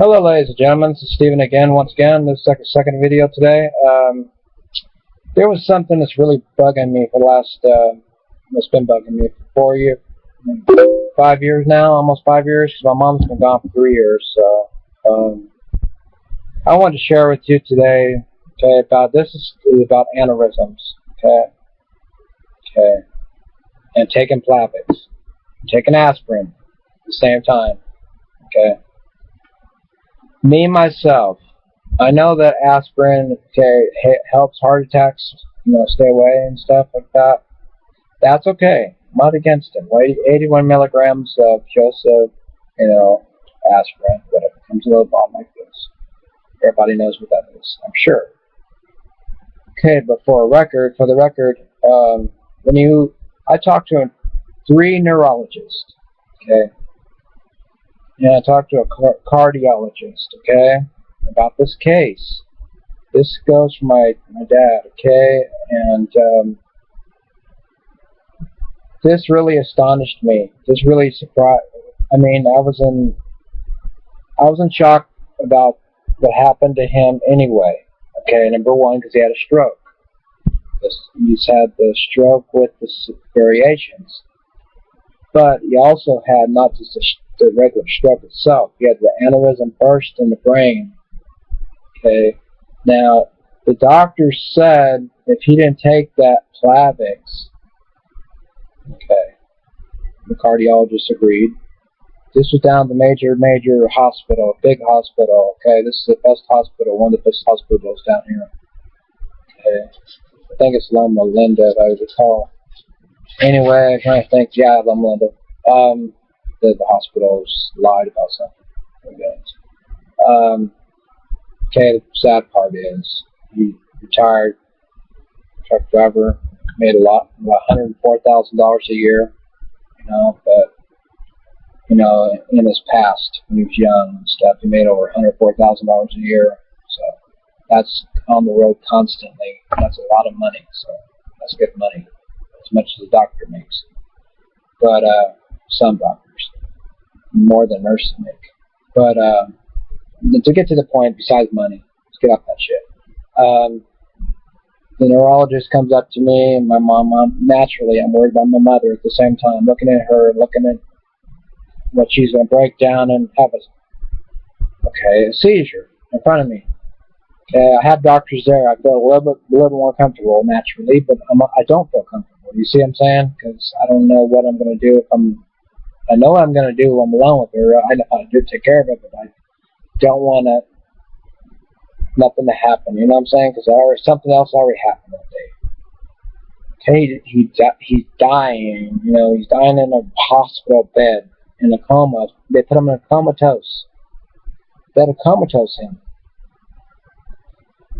Hello, ladies and gentlemen. This is Steven again. Once again, this is like a second video today. There was something that's really bugging me for the last. It's been bugging me for 5 years now, almost 5 years, because my mom's been gone for 3 years. So, I wanted to share with you today. Okay, about this is about aneurysms. Okay, and taking Plavix, taking aspirin at the same time. Okay. Me, myself, I know that aspirin helps heart attacks, stay away and stuff like that. That's okay. I'm not against it. 81 milligrams of Joseph, aspirin, whatever. Comes in a little bottle like this. Everybody knows what that is, I'm sure. Okay, but for the record, I talked to 3 neurologists, okay? And I talked to a cardiologist, okay, about this case. This goes for my dad, okay, and this really astonished me. This really surprised. I mean, I was in shock about what happened to him anyway. Okay, number one, because he had a stroke. He's had the stroke with the variations, but he also had not just the regular stroke itself. He had the aneurysm burst in the brain. Okay. Now, the doctor said if he didn't take that Plavix, okay, the cardiologist agreed. This was down at the major hospital, big hospital. Okay, this is the best hospital, one of the best hospitals down here. Okay, I think it's Loma Linda, if I recall. Anyway, I kind of think, yeah, Loma Linda. The hospitals lied about something. Okay, the sad part is he retired truck driver, made about $104,000 a year, but in his past when he was young and stuff, he made over $104,000 a year. So that's on the road constantly. That's a lot of money. So that's good money, as much as the doctor makes. But some doctors, more than nurses make. But to get to the point, besides money, let's get off that shit. The neurologist comes up to me and my mom. Naturally, I'm worried about my mother at the same time, looking at her, looking at what she's going to break down and have a seizure in front of me. Okay, I have doctors there. I feel a little more comfortable naturally, but I don't feel comfortable. You see what I'm saying? Because I don't know what I'm going to do I know what I'm going to do when I'm alone with her. I know how to take care of it, but I don't want nothing to happen. You know what I'm saying? Because something else already happened that day. Okay, he's dying. He's dying in a hospital bed in a coma. They put him in a comatose. They had to comatose him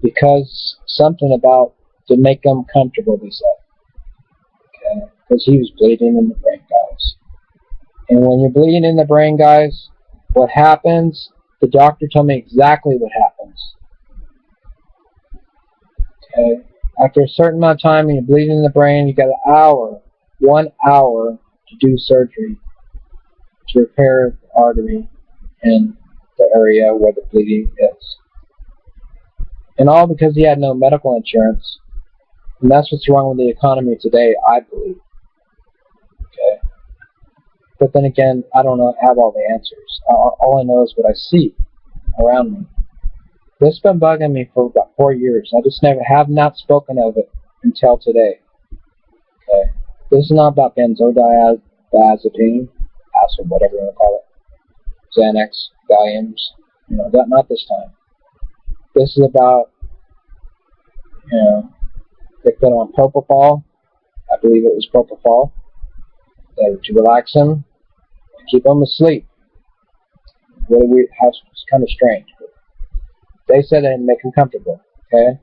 because something about to make him comfortable. They said, okay, because he was bleeding in the brain, guys. And when you're bleeding in the brain, guys, what happens? The doctor told me exactly what happens. Okay? After a certain amount of time and you're bleeding in the brain, you got 1 hour to do surgery to repair the artery in the area where the bleeding is. And all because he had no medical insurance. And that's what's wrong with the economy today, I believe. Okay? But then again, I don't have all the answers. All I know is what I see around me. This has been bugging me for about 4 years. I just have not spoken of it until today. Okay, this is not about benzodiazepine, acid, whatever you want to call it, Xanax, Valiums. Not this time. This is about, they put on propofol. I believe it was propofol. To relax him, keep him asleep. It's kind of strange. But they said they make him comfortable, okay?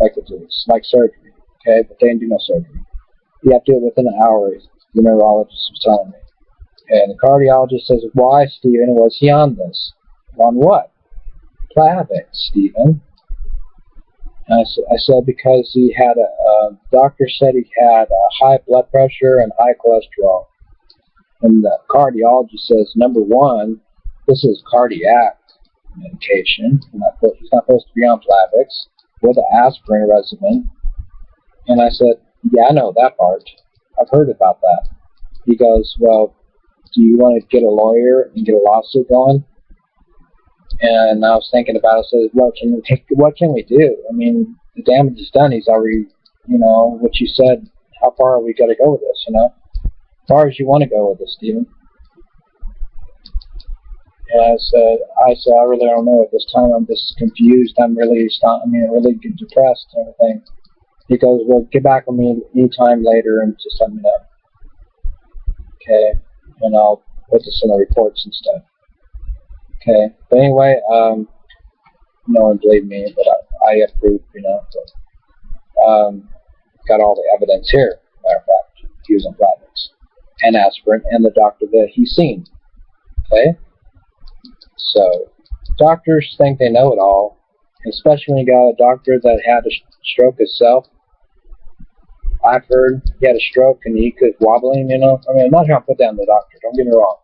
It's like surgery, okay? But they didn't do no surgery. You have to do it within an hour, the neurologist was telling me. Okay, and the cardiologist says, why, Stephen, was he on this? On what? Plavix, Stephen. And I said because he had doctor said he had high blood pressure and high cholesterol. And the cardiologist says, number one, this is cardiac. medication. He's not supposed to be on Plavix with an aspirin regimen. And I said, yeah, I know that part. I've heard about that. He goes, well, do you want to get a lawyer and get a lawsuit going? And I was thinking about it. I said, what can we do? I mean, the damage is done. He's already, what you said, how far are we going to go with this, As far as you want to go with this, Stephen. And I said, I really don't know at this time. I'm just confused. I'm really depressed and everything. He goes, well, get back with me anytime later and just let me know. Okay, and I'll put this in the reports and stuff. Okay, but anyway, no one believed me, but I approved, got all the evidence here. Matter of fact, he was on Plavix and aspirin and the doctor that he's seen. Okay, so doctors think they know it all, especially when you got a doctor that had a stroke himself. I've heard he had a stroke and he was wobbling, I mean, I'm not trying to put down the doctor, don't get me wrong.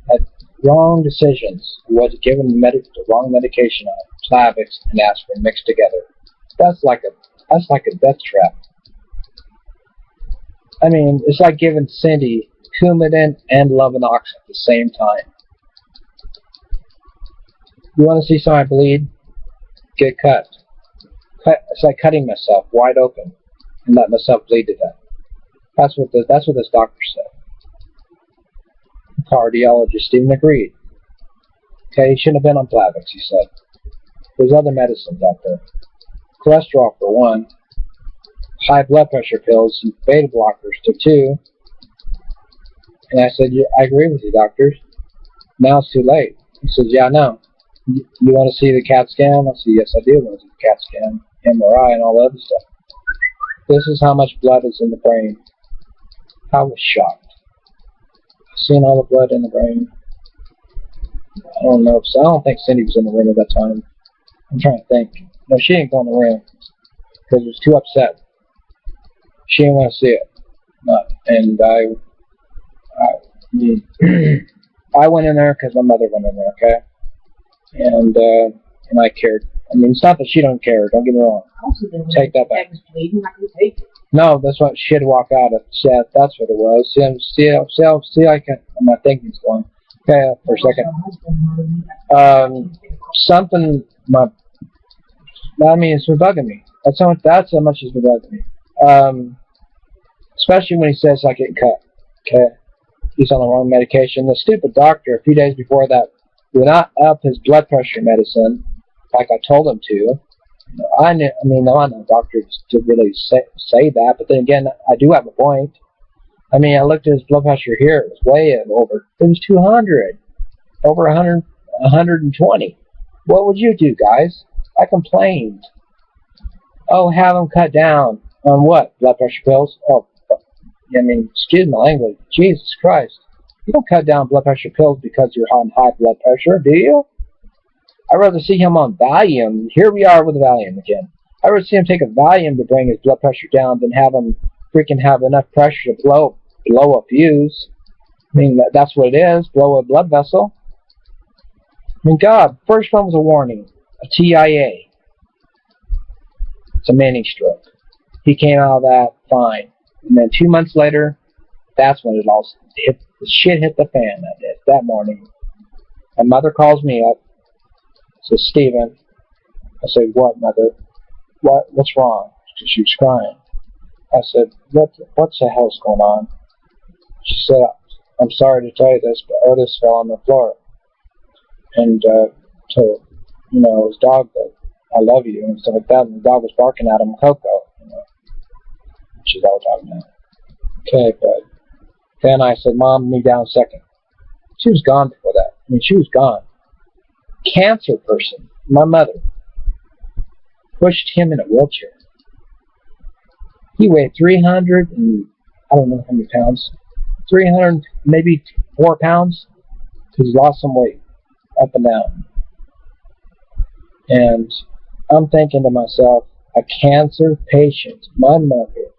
Had wrong decisions. He was given the wrong medication on Plavix and aspirin mixed together. That's like a death trap. I mean, it's like giving Cindy Coumadin and Lovenox at the same time. You want to see somebody bleed? Get cut. It's like cutting myself wide open and let myself bleed to death. That's what this doctor said. The cardiologist even agreed. Okay, he shouldn't have been on Plavix, he said. There's other medicines out there. Cholesterol for one, high blood pressure pills, and beta blockers to two. And I said, yeah, I agree with you, doctors. Now it's too late. He says, yeah, I know. You want to see the CAT scan? I said, yes, I do want to see the CAT scan, MRI, and all the other stuff. This is how much blood is in the brain. I was shocked. Seeing all the blood in the brain. I don't think Cindy was in the room at that time. I'm trying to think. No, she didn't go in the room because she was too upset. She didn't want to see it. And I went in there because my mother went in there, okay? And I cared. I mean, it's not that she don't care. Don't get me wrong. Take that back. No, that's what she had to walk out of. Yeah, that's what it was. See, I can. My thinking's going. Okay, for a second. It's been bugging me. That's how much it's been bugging me. Especially when he says I get cut. Okay, he's on the wrong medication. The stupid doctor, a few days before that, would not up his blood pressure medicine like I told him to. I know doctors to really say that, but then again, I do have a point. I mean, I looked at his blood pressure here. It was way over. It was 200, over 100, 120. What would you do, guys? I complained. Oh, have him cut down on what? Blood pressure pills? Oh, I mean, excuse my language. Jesus Christ. You don't cut down blood pressure pills because you're on high blood pressure, do you? I'd rather see him on Valium. Here we are with Valium again. I'd rather see him take a Valium to bring his blood pressure down than have him freaking have enough pressure to blow a fuse. I mean, that's what it is, blow a blood vessel. I mean, God, first one was a warning, a TIA. It's a mini stroke. He came out of that fine. And then 2 months later, that's when it all hit. The shit hit the fan that morning. My mother calls me up. Says, Stephen. I said, what, Mother? What's wrong? She was crying. I said, what's the hell's going on? She said, I'm sorry to tell you this, but Otis fell on the floor. And told, his dog that I love you and stuff like that. And the dog was barking at him, Coco. She's all talking about. Okay, but then I said, Mom, me down a second. She was gone before that. I mean, she was gone. Cancer person, my mother, pushed him in a wheelchair. He weighed 300 and I don't know how many pounds. 300, maybe 4 pounds. He's lost some weight up and down. And I'm thinking to myself, a cancer patient, my mother.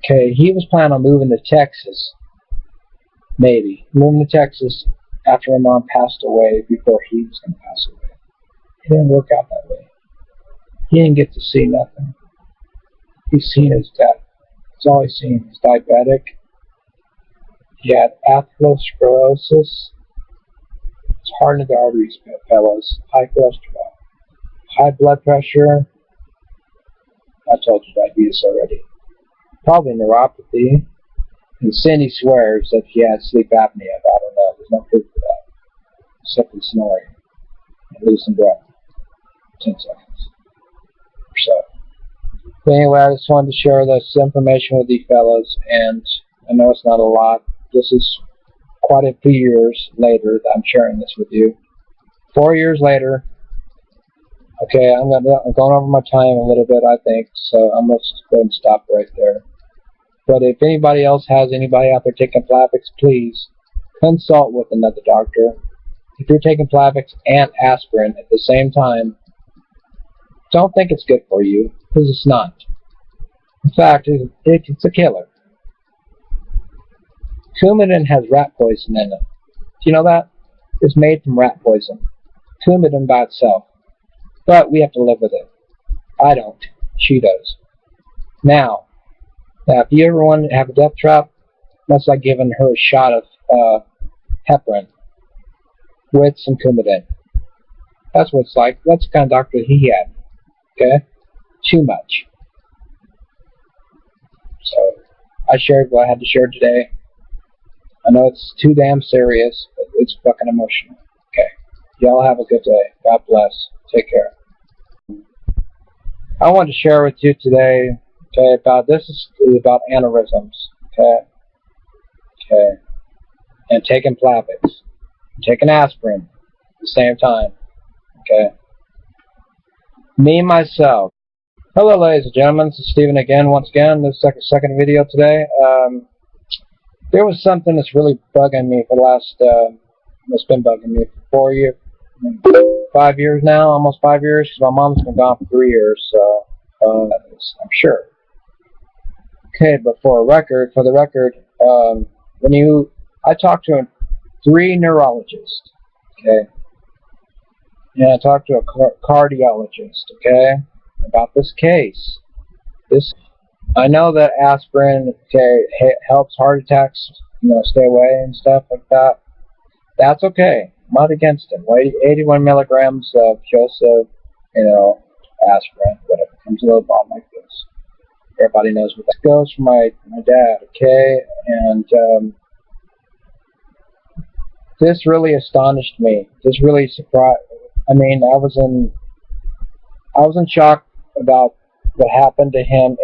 Okay, he was planning on moving to Texas. Maybe. Moving to Texas after my mom passed away before he was going to pass away. It didn't work out that way. He didn't get to see nothing. He's seen his death. That's all he's seen. He's diabetic. He had atherosclerosis. It's hardened the arteries, fellas. High cholesterol. High blood pressure. I told you diabetes already. Probably neuropathy. And Cindy swears that he had sleep apnea, but I don't know. There's no proof for that. Simply snoring and losing breath. 10 seconds or so. But anyway, I just wanted to share this information with you fellas, and I know it's not a lot. This is quite a few years later that I'm sharing this with you. 4 years later. Okay, I'm going over my time a little bit, I think, so I'm going to go ahead and stop right there. But if anybody else has anybody out there taking Plavix, please consult with another doctor. If you're taking Plavix and aspirin at the same time, don't think it's good for you, because it's not. In fact, it's a killer. Coumadin has rat poison in it. Do you know that? It's made from rat poison. Coumadin by itself. But we have to live with it. I don't. She does. Now, if you ever want to have a death trap, that's like giving her a shot of heparin with some Coumadin. That's what it's like. That's the kind of doctor he had. Okay? Too much. So, I shared what I had to share today. I know it's too damn serious, but it's fucking emotional. Okay. Y'all have a good day. God bless. Take care. I want to share with you today, okay, about about aneurysms, okay? Okay. And taking Plavix. Taking aspirin at the same time. Okay. Me, myself. Hello, ladies and gentlemen. This is Steven again, once again. This is the second video today. There was something that's really bugging me for the last, it's been bugging me for 5 years now, almost 5 years, because my mom's been gone for 3 years, so, I'm sure. Okay, but for the record, I talked to 3 neurologists, okay, and I talked to a cardiologist, okay, about this case. I know that aspirin, okay, helps heart attacks, stay away and stuff like that. That's okay. I'm not against it. 81 milligrams of just aspirin, whatever. Comes a little bottle like this. Everybody knows what that goes for my dad, okay? And this really astonished me. This really surprised. I mean, I was in shock about what happened to him.